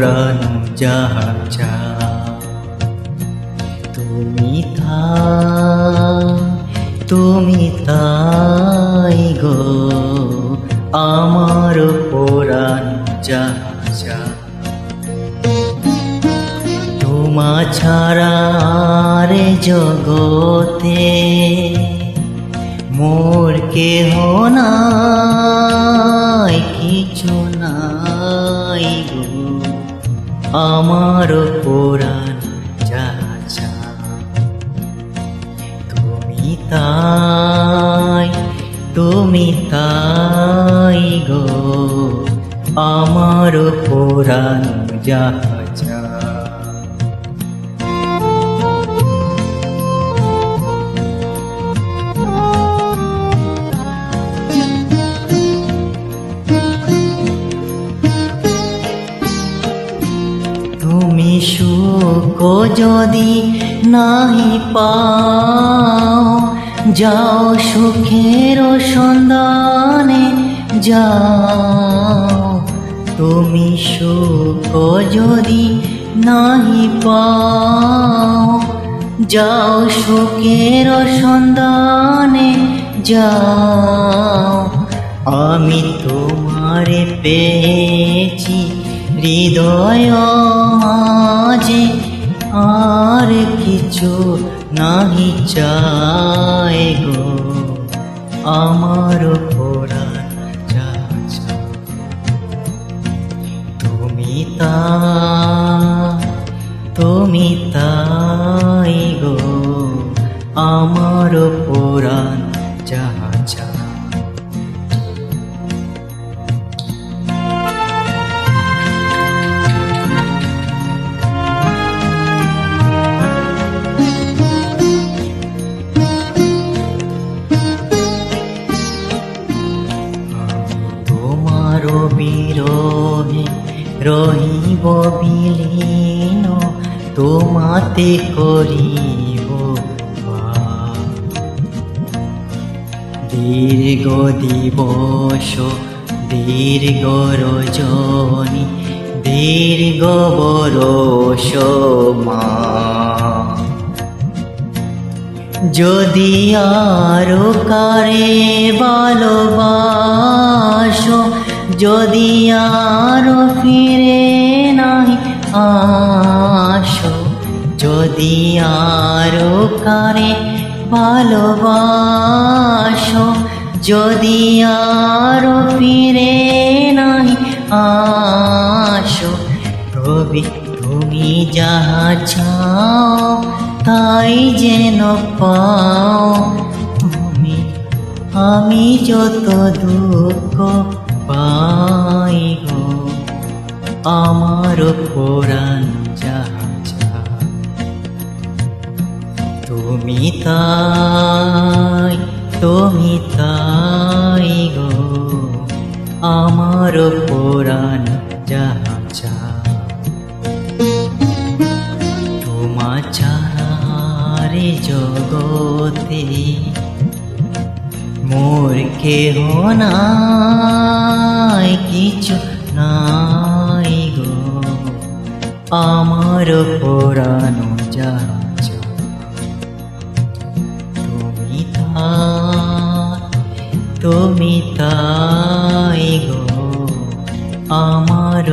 পোড়ানো যাহা চায়। তুমি তাই গো আমার পোড়ানো যাহা চায়। তোমা ছাড়া রে জগতে মোর কেহ নাই, কিছু নাই গো আমার পোড়ানো যাহা চায়। তুমি তাই গো আমার পোড়ানো যাহা চায়। তুমি সুখ যদি নাহি পাও, যাও সুখের সন্ধানে যাও। তুমি সুখ যদি নাহি পাও, যাও সুখের সন্ধানে যাও। আমি তোমারে পেয়েছি হৃদয় মাঝে, আর কিছু নাহি চাই গো আমার পোড়ানো যাহা চায়। তুমি তাই গো আমার পোড়ানো যাহা চায়। বিরহে রহিব বিলীন, তোমাতে করিব বাস। দীর্ঘ দিবস দীর্ঘ রজনী দীর্ঘ বরষ মাস। যদি আরো কারে ভালোবাসো, যদি আরো ফিরে নাই আসো, যদি আরো কারে ভালোবাসো, যদি আরো ফিরে নাই আসো। তবে তুমি যাহা চাও তাই যেন পাও। আমি যত দুঃখ পাই গো আমার পোড়ানো যাহা চায়। তুমি তাই গো আমার পোড়ানো যাহা চায়। তোমা ছাড়া রে জগতে মোর কেহ নাই, কিছু নাই গো আমার পোড়ানো যাহা চায়। তুমি তাই গো আমার